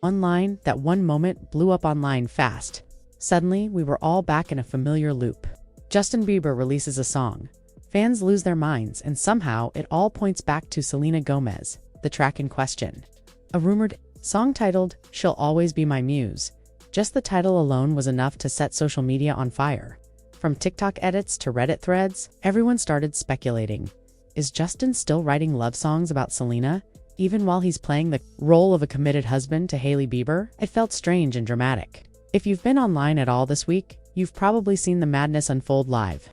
One line, that one moment, blew up online fast. Suddenly, we were all back in a familiar loop. Justin Bieber releases a song. Fans lose their minds, and somehow it all points back to Selena Gomez, the track in question. A rumored song titled, "She'll Always Be My Muse." Just the title alone was enough to set social media on fire. From TikTok edits to Reddit threads, everyone started speculating. Is Justin still writing love songs about Selena, even while he's playing the role of a committed husband to Hailey Bieber? It felt strange and dramatic. If you've been online at all this week, you've probably seen the madness unfold live.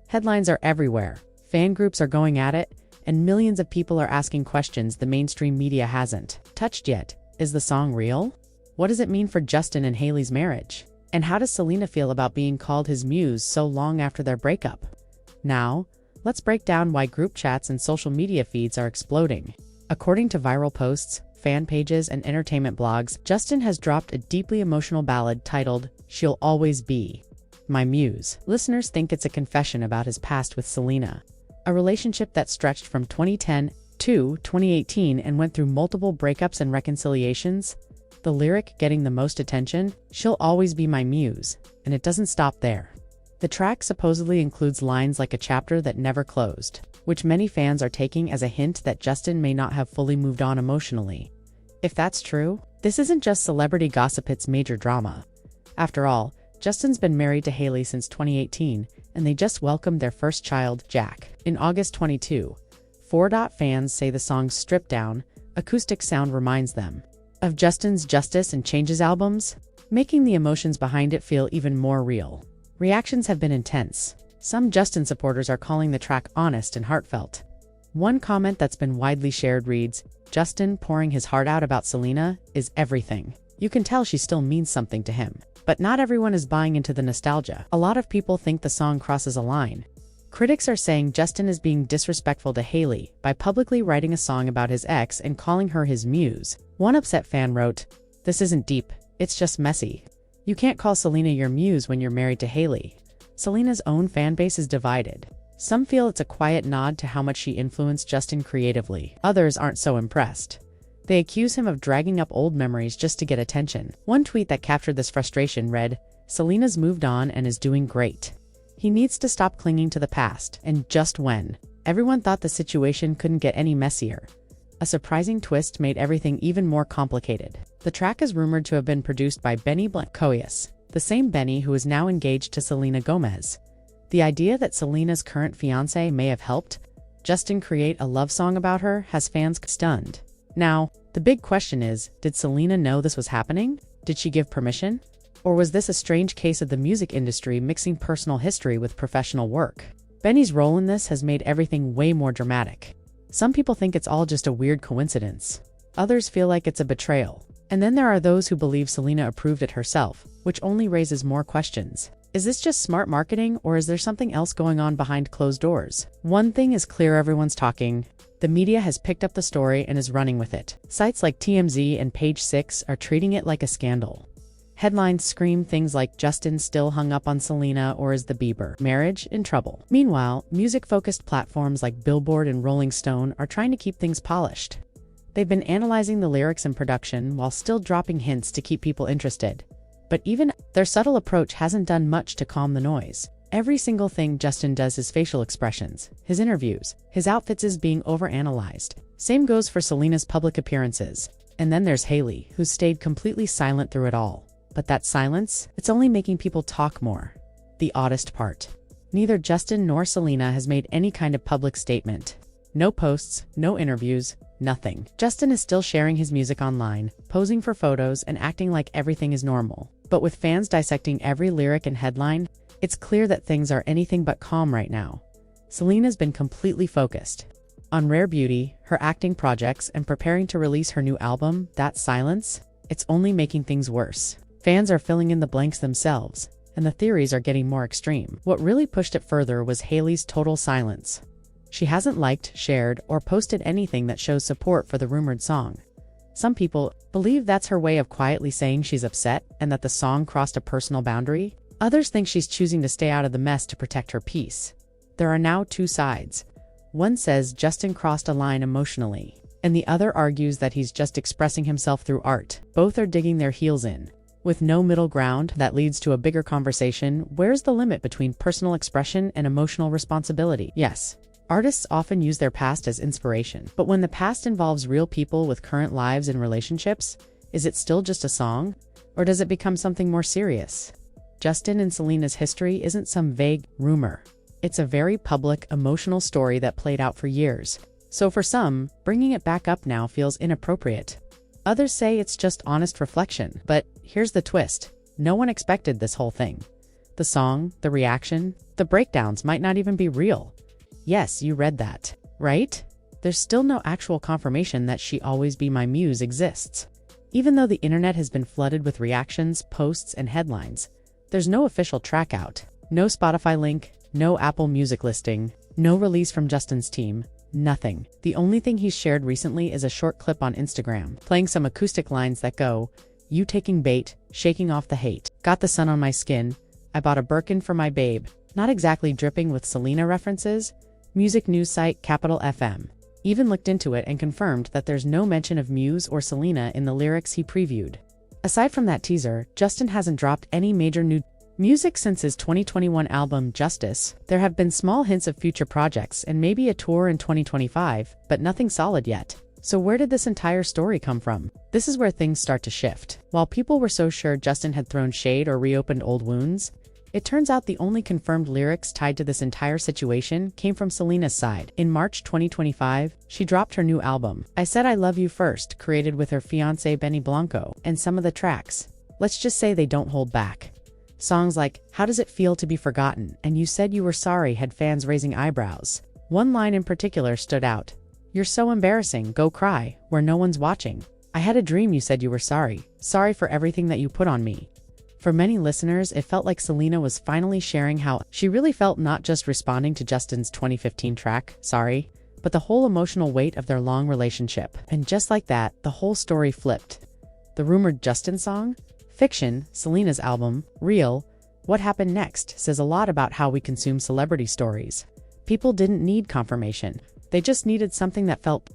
Headlines are everywhere, fan groups are going at it, and millions of people are asking questions the mainstream media hasn't touched yet. Is the song real? What does it mean for Justin and Hailey's marriage? And how does Selena feel about being called his muse so long after their breakup? Now, let's break down why group chats and social media feeds are exploding. According to viral posts, fan pages, and entertainment blogs, Justin has dropped a deeply emotional ballad titled, "She'll Always Be My Muse." Listeners think it's a confession about his past with Selena, a relationship that stretched from 2010 to 2018 and went through multiple breakups and reconciliations. The lyric getting the most attention, "She'll always be my muse," and it doesn't stop there. The track supposedly includes lines like "a chapter that never closed," which many fans are taking as a hint that Justin may not have fully moved on emotionally. If that's true, this isn't just celebrity gossip, it's major drama. After all, Justin's been married to Hailey since 2018, and they just welcomed their first child, Jack, in August 22. Fans say the song's stripped-down, acoustic sound reminds them of Justin's Justice and Changes albums, making the emotions behind it feel even more real. Reactions have been intense. Some Justin supporters are calling the track honest and heartfelt. One comment that's been widely shared reads, "Justin pouring his heart out about Selena is everything. You can tell she still means something to him." But not everyone is buying into the nostalgia. A lot of people think the song crosses a line. Critics are saying Justin is being disrespectful to Hailey by publicly writing a song about his ex and calling her his muse. One upset fan wrote, "This isn't deep, it's just messy. You can't call Selena your muse when you're married to Hailey." Selena's own fan base is divided. Some feel it's a quiet nod to how much she influenced Justin creatively. Others aren't so impressed. They accuse him of dragging up old memories just to get attention. One tweet that captured this frustration read, "Selena's moved on and is doing great. He needs to stop clinging to the past." And just when everyone thought the situation couldn't get any messier, a surprising twist made everything even more complicated. The track is rumored to have been produced by Benny Blanco, the same Benny who is now engaged to Selena Gomez. The idea that Selena's current fiancé may have helped Justin create a love song about her has fans stunned. Now, the big question is, did Selena know this was happening? Did she give permission? Or was this a strange case of the music industry mixing personal history with professional work? Benny's role in this has made everything way more dramatic. Some people think it's all just a weird coincidence. Others feel like it's a betrayal. And then there are those who believe Selena approved it herself, which only raises more questions. Is this just smart marketing, or is there something else going on behind closed doors? One thing is clear, everyone's talking. The media has picked up the story and is running with it. Sites like TMZ and Page 6 are treating it like a scandal. Headlines scream things like "Justin still hung up on Selena," or "Is the Bieber marriage in trouble?" Meanwhile, music-focused platforms like Billboard and Rolling Stone are trying to keep things polished. They've been analyzing the lyrics and production while still dropping hints to keep people interested. But even their subtle approach hasn't done much to calm the noise. Every single thing Justin does, his facial expressions, his interviews, his outfits, is being overanalyzed. Same goes for Selena's public appearances. And then there's Hailey, who's stayed completely silent through it all. But that silence, it's only making people talk more. The oddest part, neither Justin nor Selena has made any kind of public statement. No posts, no interviews, nothing. Justin is still sharing his music online, posing for photos, and acting like everything is normal. But with fans dissecting every lyric and headline, it's clear that things are anything but calm right now. Selena's been completely focused on Rare Beauty, her acting projects, and preparing to release her new album. That silence, it's only making things worse. Fans are filling in the blanks themselves, and the theories are getting more extreme. What really pushed it further was Hailey's total silence. She hasn't liked, shared, or posted anything that shows support for the rumored song. Some people believe that's her way of quietly saying she's upset and that the song crossed a personal boundary. Others think she's choosing to stay out of the mess to protect her peace. There are now two sides. One says Justin crossed a line emotionally, and the other argues that he's just expressing himself through art. Both are digging their heels in. With no middle ground, that leads to a bigger conversation. Where's the limit between personal expression and emotional responsibility? Yes, artists often use their past as inspiration, but when the past involves real people with current lives and relationships, is it still just a song? Or does it become something more serious? Justin and Selena's history isn't some vague rumor. It's a very public, emotional story that played out for years. So for some, bringing it back up now feels inappropriate. Others say it's just honest reflection. But here's the twist. No one expected this whole thing. The song, the reaction, the breakdowns might not even be real. Yes, you read that, right? There's still no actual confirmation that She Always Be My Muse exists. Even though the internet has been flooded with reactions, posts, and headlines, there's no official track out. No Spotify link, no Apple Music listing, no release from Justin's team, nothing. The only thing he's shared recently is a short clip on Instagram, playing some acoustic lines that go, "You taking bait, shaking off the hate, got the sun on my skin, I bought a Birkin for my babe." Not exactly dripping with Selena references. Music news site Capital FM even looked into it and confirmed that there's no mention of Muse or Selena in the lyrics he previewed. Aside from that teaser, Justin hasn't dropped any major new music since his 2021 album Justice. There have been small hints of future projects and maybe a tour in 2025, but nothing solid yet. So where did this entire story come from? This is where things start to shift. While people were so sure Justin had thrown shade or reopened old wounds, it turns out the only confirmed lyrics tied to this entire situation came from Selena's side. In March 2025, she dropped her new album, I Said I Love You First, created with her fiancé Benny Blanco, and some of the tracks, let's just say they don't hold back. Songs like How Does It Feel to Be Forgotten and You Said You Were Sorry had fans raising eyebrows. One line in particular stood out. You're so embarrassing, go cry, where no one's watching. I had a dream you said you were sorry. Sorry for everything that you put on me. For many listeners, it felt like Selena was finally sharing how she really felt, not just responding to Justin's 2015 track, Sorry, but the whole emotional weight of their long relationship. And just like that, the whole story flipped. The rumored Justin song? Fiction, Selena's album, Real, What Happened Next says a lot about how we consume celebrity stories. People didn't need confirmation. They just needed something that felt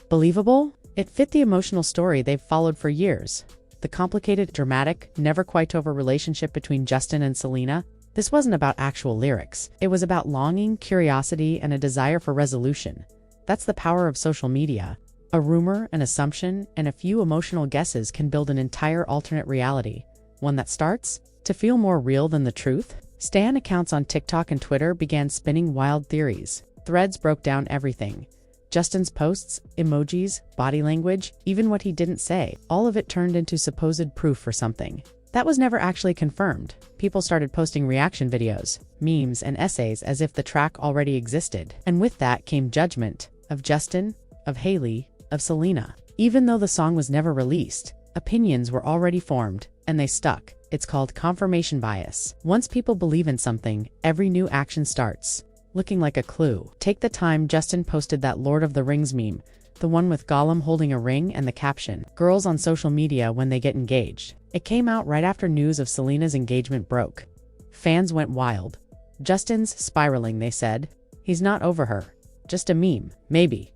believable. It fit the emotional story they've followed for years. The complicated, dramatic, never quite over relationship between Justin and Selena. This wasn't about actual lyrics. It was about longing, curiosity, and a desire for resolution. That's the power of social media. A rumor, an assumption, and a few emotional guesses can build an entire alternate reality, one that starts to feel more real than the truth. Stan accounts on TikTok and Twitter began spinning wild theories. Threads broke down everything. Justin's posts, emojis, body language, even what he didn't say, all of it turned into supposed proof for something that was never actually confirmed. People started posting reaction videos, memes, and essays as if the track already existed. And with that came judgment of Justin, of Hailey, of Selena. Even though the song was never released, opinions were already formed, and they stuck. It's called confirmation bias. Once people believe in something, every new action starts looking like a clue. Take the time Justin posted that Lord of the Rings meme, the one with Gollum holding a ring and the caption, "Girls on social media when they get engaged." It came out right after news of Selena's engagement broke. Fans went wild. Justin's spiraling, they said. He's not over her. Just a meme, maybe.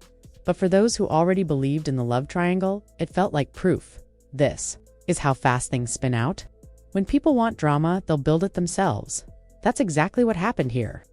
But for those who already believed in the love triangle, it felt like proof. This is how fast things spin out. When people want drama, they'll build it themselves. That's exactly what happened here.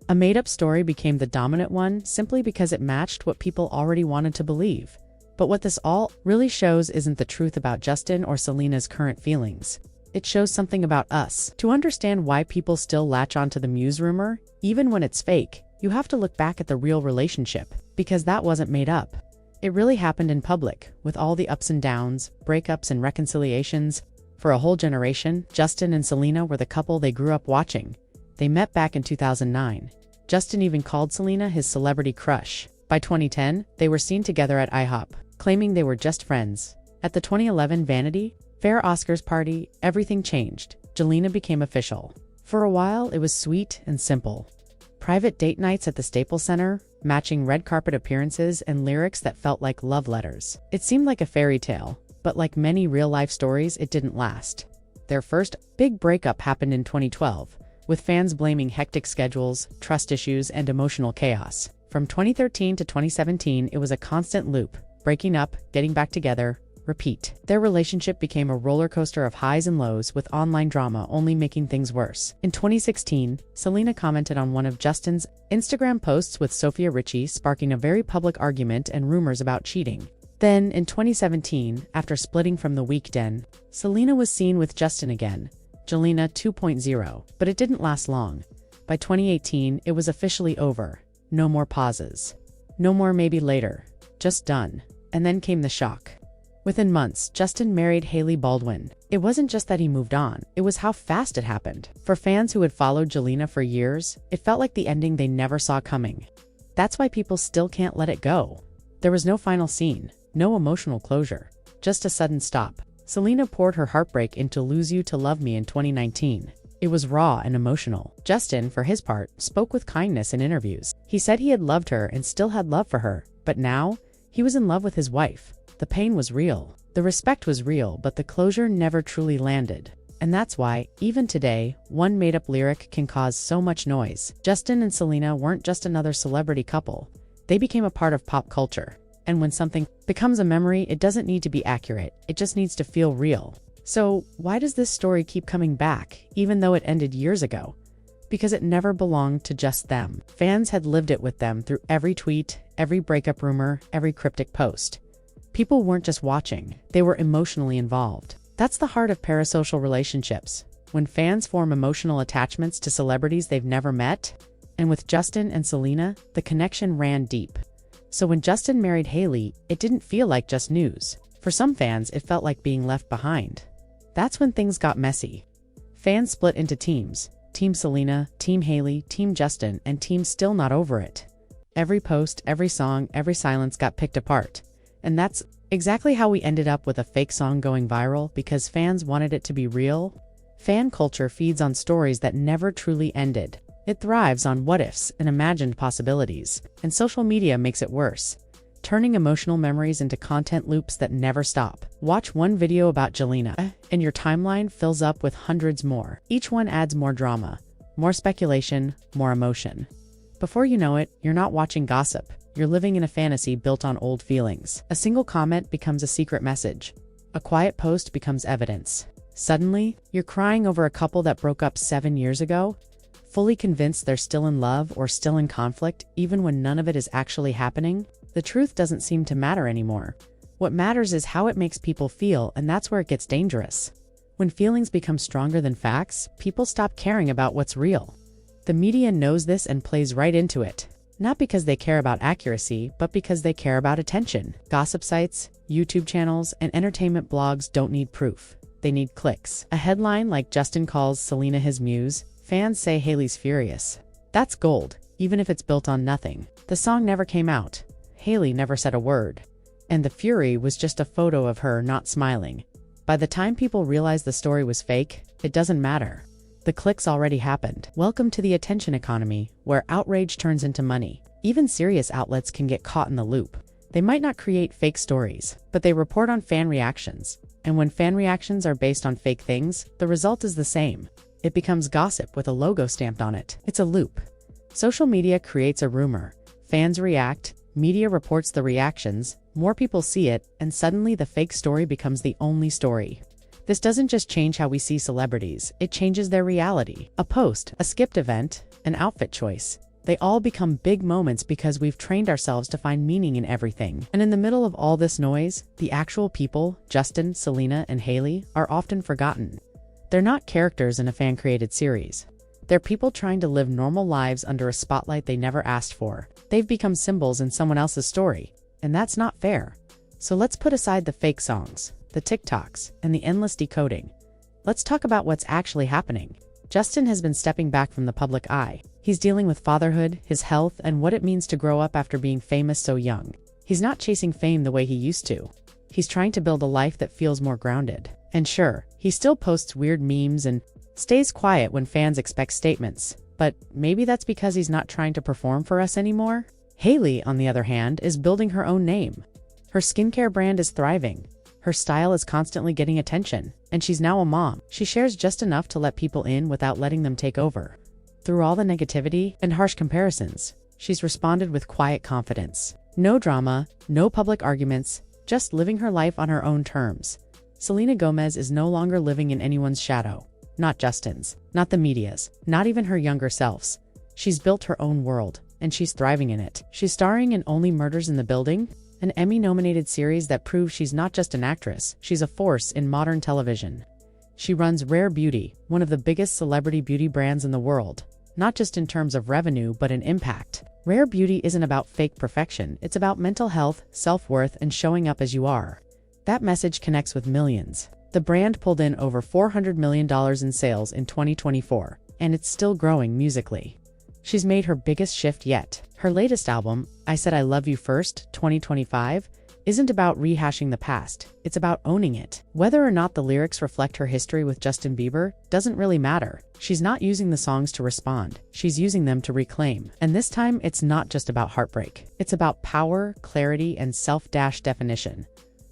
A made-up story became the dominant one simply because it matched what people already wanted to believe. But what this all really shows isn't the truth about Justin or Selena's current feelings. It shows something about us. To understand why people still latch onto the Muse rumor, even when it's fake, you have to look back at the real relationship, because that wasn't made up. It really happened in public, with all the ups and downs, breakups and reconciliations. For a whole generation, Justin and Selena were the couple they grew up watching. They met back in 2009. Justin even called Selena his celebrity crush. By 2010, they were seen together at IHOP, claiming they were just friends. At the 2011 Vanity Fair Oscars party, everything changed. Jelina became official. For a while, it was sweet and simple. Private date nights at the Staples Center, matching red carpet appearances and lyrics that felt like love letters. It seemed like a fairy tale, but like many real-life stories, it didn't last. Their first big breakup happened in 2012. With fans blaming hectic schedules, trust issues, and emotional chaos. From 2013 to 2017, it was a constant loop. breaking up, getting back together, repeat. Their relationship became a roller coaster of highs and lows, with online drama only making things worse. In 2016, Selena commented on one of Justin's Instagram posts with Sofia Richie, sparking a very public argument and rumors about cheating. Then, in 2017, after splitting from The Weeknd, Selena was seen with Justin again, Jelina 2.0, but it didn't last long. By 2018, it was officially over. No more pauses. No more maybe later. Just done. And then came the shock. Within months, Justin married Hailey Baldwin. It wasn't just that he moved on, it was how fast it happened. For fans who had followed Jelina for years, it felt like the ending they never saw coming. That's why people still can't let it go. There was no final scene, no emotional closure, just a sudden stop. Selena poured her heartbreak into Lose You to Love Me in 2019. It was raw and emotional. Justin, for his part, spoke with kindness in interviews. He said he had loved her and still had love for her, but now, he was in love with his wife. The pain was real. The respect was real, but the closure never truly landed. And that's why, even today, one made-up lyric can cause so much noise. Justin and Selena weren't just another celebrity couple. They became a part of pop culture. And when something becomes a memory, it doesn't need to be accurate. It just needs to feel real. So, why does this story keep coming back, even though it ended years ago? Because it never belonged to just them. Fans had lived it with them through every tweet, every breakup rumor, every cryptic post. People weren't just watching, they were emotionally involved. That's the heart of parasocial relationships, when fans form emotional attachments to celebrities they've never met. And with Justin and Selena, the connection ran deep. So when Justin married Hailey, it didn't feel like just news. For some fans, it felt like being left behind. That's when things got messy. Fans split into teams. Team Selena, Team Hailey, Team Justin, and Team Still Not Over It. Every post, every song, every silence got picked apart. And that's exactly how we ended up with a fake song going viral, because fans wanted it to be real. Fan culture feeds on stories that never truly ended. It thrives on what-ifs and imagined possibilities, and social media makes it worse, turning emotional memories into content loops that never stop. Watch one video about Jelina, and your timeline fills up with hundreds more. Each one adds more drama, more speculation, more emotion. Before you know it, you're not watching gossip. You're living in a fantasy built on old feelings. A single comment becomes a secret message. A quiet post becomes evidence. Suddenly, you're crying over a couple that broke up 7 years ago, fully convinced they're still in love or still in conflict, even when none of it is actually happening. The truth doesn't seem to matter anymore. What matters is how it makes people feel, and that's where it gets dangerous. When feelings become stronger than facts, people stop caring about what's real. The media knows this and plays right into it. Not because they care about accuracy, but because they care about attention. Gossip sites, YouTube channels, and entertainment blogs don't need proof. They need clicks. A headline like Justin calls Selena his muse, fans say Hailey's furious. That's gold, even if it's built on nothing. The song never came out. Hailey never said a word. And the fury was just a photo of her not smiling. By the time people realized the story was fake, it doesn't matter. The clicks already happened. Welcome to the attention economy, where outrage turns into money. Even serious outlets can get caught in the loop. They might not create fake stories, but they report on fan reactions. And when fan reactions are based on fake things, the result is the same. It becomes gossip with a logo stamped on it. It's a loop. Social media creates a rumor. Fans react, media reports the reactions, more people see it, and suddenly the fake story becomes the only story. This doesn't just change how we see celebrities, it changes their reality. A post, a skipped event, an outfit choice. They all become big moments because we've trained ourselves to find meaning in everything. And in the middle of all this noise, the actual people, Justin, Selena, and Hailey, are often forgotten. They're not characters in a fan-created series. They're people trying to live normal lives under a spotlight they never asked for. They've become symbols in someone else's story, and that's not fair. So let's put aside the fake songs, the TikToks, and the endless decoding. Let's talk about what's actually happening. Justin has been stepping back from the public eye. He's dealing with fatherhood, his health, and what it means to grow up after being famous so young. He's not chasing fame the way he used to. He's trying to build a life that feels more grounded. And sure, he still posts weird memes and stays quiet when fans expect statements. But maybe that's because he's not trying to perform for us anymore. Hailey, on the other hand, is building her own name. Her skincare brand is thriving. Her style is constantly getting attention, and she's now a mom. She shares just enough to let people in without letting them take over. Through all the negativity and harsh comparisons, she's responded with quiet confidence. No drama, no public arguments, just living her life on her own terms. Selena Gomez is no longer living in anyone's shadow. Not Justin's, not the media's, not even her younger self's. She's built her own world, and she's thriving in it. She's starring in Only Murders in the Building, an Emmy-nominated series that proves she's not just an actress, she's a force in modern television. She runs Rare Beauty, one of the biggest celebrity beauty brands in the world, not just in terms of revenue but in impact. Rare Beauty isn't about fake perfection, it's about mental health, self-worth, and showing up as you are. That message connects with millions. The brand pulled in over $400 million in sales in 2024, and it's still growing musically. She's made her biggest shift yet. Her latest album, I Said I Love You First, 2025, isn't about rehashing the past, it's about owning it. Whether or not the lyrics reflect her history with Justin Bieber doesn't really matter. She's not using the songs to respond, she's using them to reclaim. And this time, it's not just about heartbreak. It's about power, clarity, and self-definition.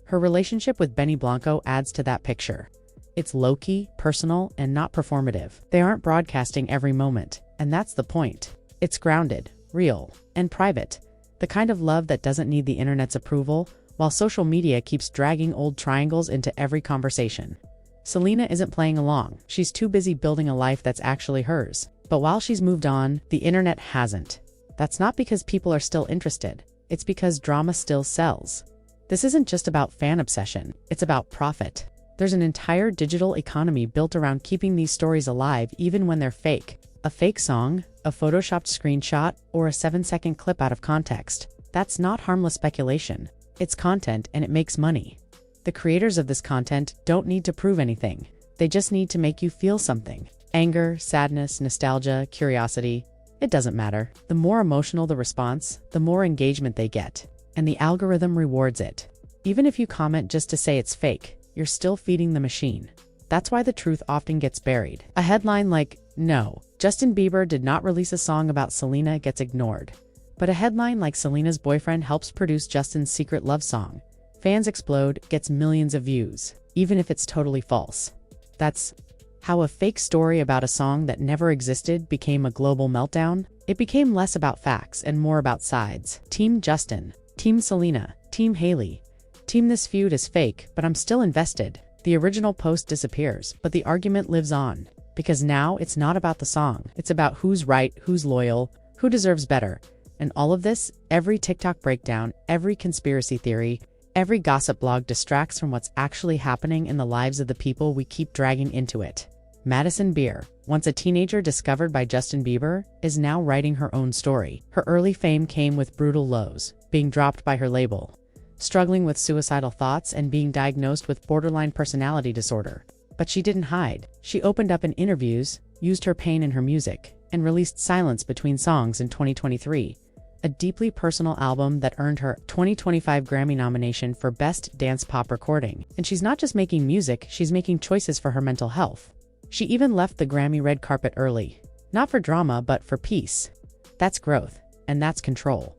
Her relationship with Benny Blanco adds to that picture. It's low-key, personal, and not performative. They aren't broadcasting every moment, and that's the point. It's grounded, real, and private. The kind of love that doesn't need the internet's approval, while social media keeps dragging old triangles into every conversation. Selena isn't playing along. She's too busy building a life that's actually hers. But while she's moved on, the internet hasn't. That's not because people are still interested. It's because drama still sells. This isn't just about fan obsession, it's about profit. There's an entire digital economy built around keeping these stories alive even when they're fake. A fake song, a photoshopped screenshot, or a 7-second clip out of context. That's not harmless speculation. It's content and it makes money. The creators of this content don't need to prove anything. They just need to make you feel something. Anger, sadness, nostalgia, curiosity. It doesn't matter. The more emotional the response, the more engagement they get. And the algorithm rewards it. Even if you comment just to say it's fake, you're still feeding the machine. That's why the truth often gets buried. A headline like, "No, Justin Bieber did not release a song about Selena" gets ignored. But a headline like "Selena's boyfriend helps produce Justin's secret love song. Fans explode" gets millions of views, even if it's totally false. That's how a fake story about a song that never existed became a global meltdown. It became less about facts and more about sides. Team Justin, Team Selena, Team Hailey. Team "This feud is fake, but I'm still invested." The original post disappears, but the argument lives on. Because now it's not about the song. It's about who's right, who's loyal, who deserves better. And all of this, every TikTok breakdown, every conspiracy theory, every gossip blog distracts from what's actually happening in the lives of the people we keep dragging into it. Madison Beer, once a teenager discovered by Justin Bieber, is now writing her own story. Her early fame came with brutal lows, being dropped by her label, struggling with suicidal thoughts, and being diagnosed with borderline personality disorder. But she didn't hide. She opened up in interviews, used her pain in her music, and released Silence Between Songs in 2023, a deeply personal album that earned her 2025 Grammy nomination for Best Dance Pop Recording. And she's not just making music, she's making choices for her mental health. She even left the Grammy red carpet early. Not for drama, but for peace. That's growth, and that's control.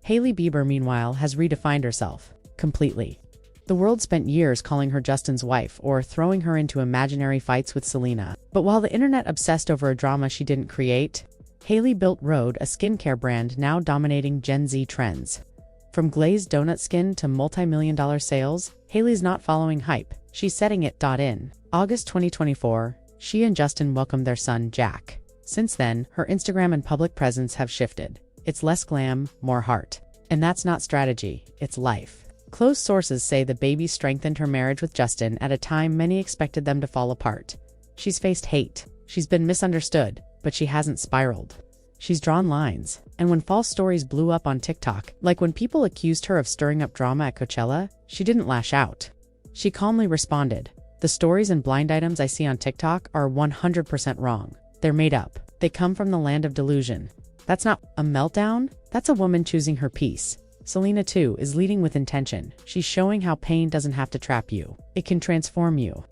Hailey Bieber, meanwhile, has redefined herself completely. The world spent years calling her Justin's wife or throwing her into imaginary fights with Selena. But while the internet obsessed over a drama she didn't create, Hailey built Rhode, a skincare brand now dominating Gen Z trends. From glazed donut skin to multi-million-dollar sales, Hailey's not following hype. She's setting it. In August 2024, she and Justin welcomed their son, Jack. Since then, her Instagram and public presence have shifted. It's less glam, more heart. And that's not strategy, it's life. Close sources say the baby strengthened her marriage with Justin at a time many expected them to fall apart. She's faced hate. She's been misunderstood, but she hasn't spiraled. She's drawn lines. And when false stories blew up on TikTok, like when people accused her of stirring up drama at Coachella, she didn't lash out. She calmly responded, "The stories and blind items I see on TikTok are 100% wrong. They're made up. They come from the land of delusion." That's not a meltdown, that's a woman choosing her peace. Selena, too, is leading with intention. She's showing how pain doesn't have to trap you. It can transform you.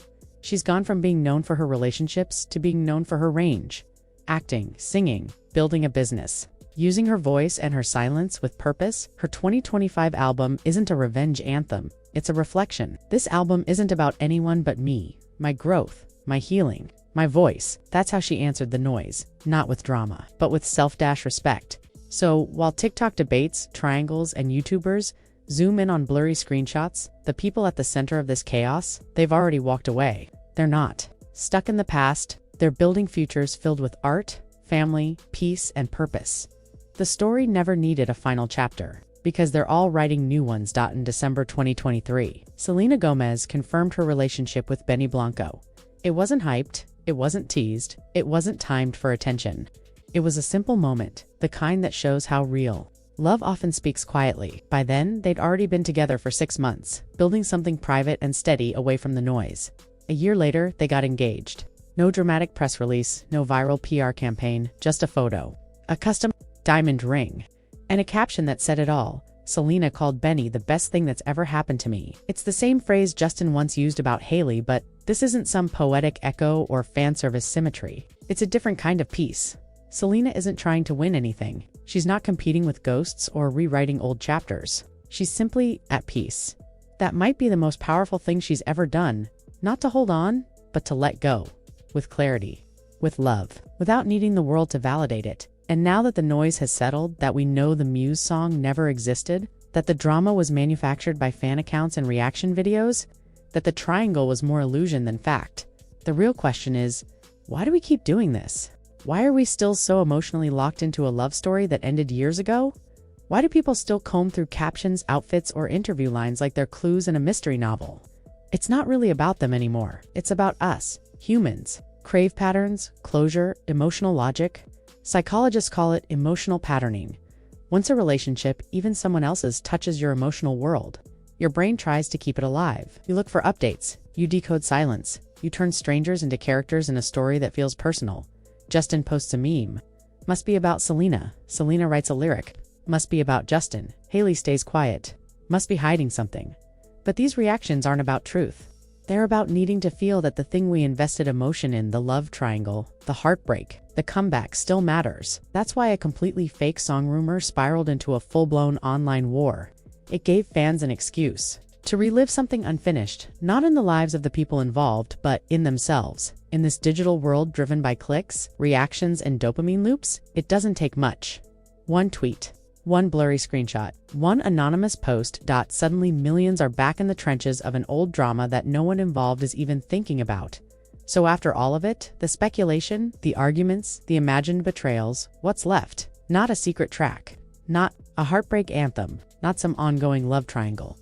She's gone from being known for her relationships to being known for her range. Acting, singing, building a business. Using her voice and her silence with purpose, her 2025 album isn't a revenge anthem. It's a reflection. This album isn't about anyone but me, my growth, my healing, my voice. That's how she answered the noise, not with drama, but with self-respect. So, while TikTok debates, triangles, and YouTubers zoom in on blurry screenshots, the people at the center of this chaos, they've already walked away. They're not stuck in the past, they're building futures filled with art, family, peace, and purpose. The story never needed a final chapter, because they're all writing new ones. In December 2023, Selena Gomez confirmed her relationship with Benny Blanco. It wasn't hyped, it wasn't teased, it wasn't timed for attention. It was a simple moment, the kind that shows how real love often speaks quietly. By then, they'd already been together for 6 months, building something private and steady away from the noise. A year later, they got engaged. No dramatic press release, no viral PR campaign, just a photo, a custom diamond ring, and a caption that said it all. Selena called Benny the best thing that's ever happened to me. It's the same phrase Justin once used about Hailey, but this isn't some poetic echo or fan service symmetry. It's a different kind of peace. Selena isn't trying to win anything. She's not competing with ghosts or rewriting old chapters. She's simply at peace. That might be the most powerful thing she's ever done. Not to hold on, but to let go. With clarity. With love. Without needing the world to validate it. And now that the noise has settled, that we know the Muse song never existed, that the drama was manufactured by fan accounts and reaction videos, that the triangle was more illusion than fact, the real question is, why do we keep doing this? Why are we still so emotionally locked into a love story that ended years ago? Why do people still comb through captions, outfits, or interview lines like they're clues in a mystery novel? It's not really about them anymore. It's about us, humans. Crave patterns, closure, emotional logic. Psychologists call it emotional patterning. Once a relationship, even someone else's, touches your emotional world, your brain tries to keep it alive. You look for updates. You decode silence. You turn strangers into characters in a story that feels personal. Justin posts a meme. Must be about Selena. Selena writes a lyric. Must be about Justin. Hailey stays quiet. Must be hiding something. But these reactions aren't about truth. They're about needing to feel that the thing we invested emotion in, the love triangle, the heartbreak, the comeback, still matters. That's why a completely fake song rumor spiraled into a full-blown online war. It gave fans an excuse to relive something unfinished, not in the lives of the people involved, but in themselves. In this digital world driven by clicks, reactions, and dopamine loops, it doesn't take much. One tweet, one blurry screenshot, one anonymous post. Suddenly millions are back in the trenches of an old drama that no one involved is even thinking about. So after all of it, the speculation, the arguments, the imagined betrayals, what's left? Not a secret track. Not a heartbreak anthem. Not some ongoing love triangle.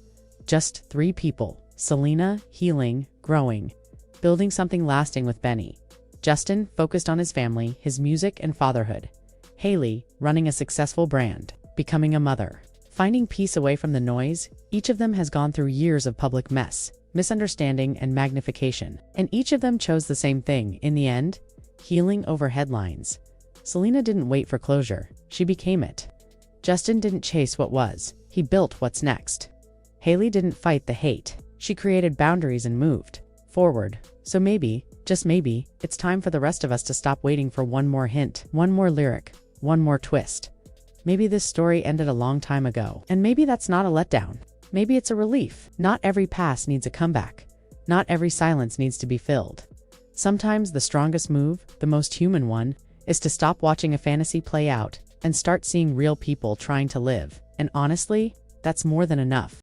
Just 3 people. Selena, healing, growing, building something lasting with Benny. Justin, focused on his family, his music, and fatherhood. Hailey, running a successful brand, becoming a mother, finding peace away from the noise. Each of them has gone through years of public mess, misunderstanding, and magnification. And each of them chose the same thing, in the end, healing over headlines. Selena didn't wait for closure, she became it. Justin didn't chase what was, he built what's next. Hailey didn't fight the hate, she created boundaries and moved forward. So maybe, just maybe, it's time for the rest of us to stop waiting for one more hint, one more lyric, one more twist. Maybe this story ended a long time ago, and maybe that's not a letdown. Maybe it's a relief. Not every pass needs a comeback. Not every silence needs to be filled. Sometimes the strongest move, the most human one, is to stop watching a fantasy play out and start seeing real people trying to live. And honestly, that's more than enough.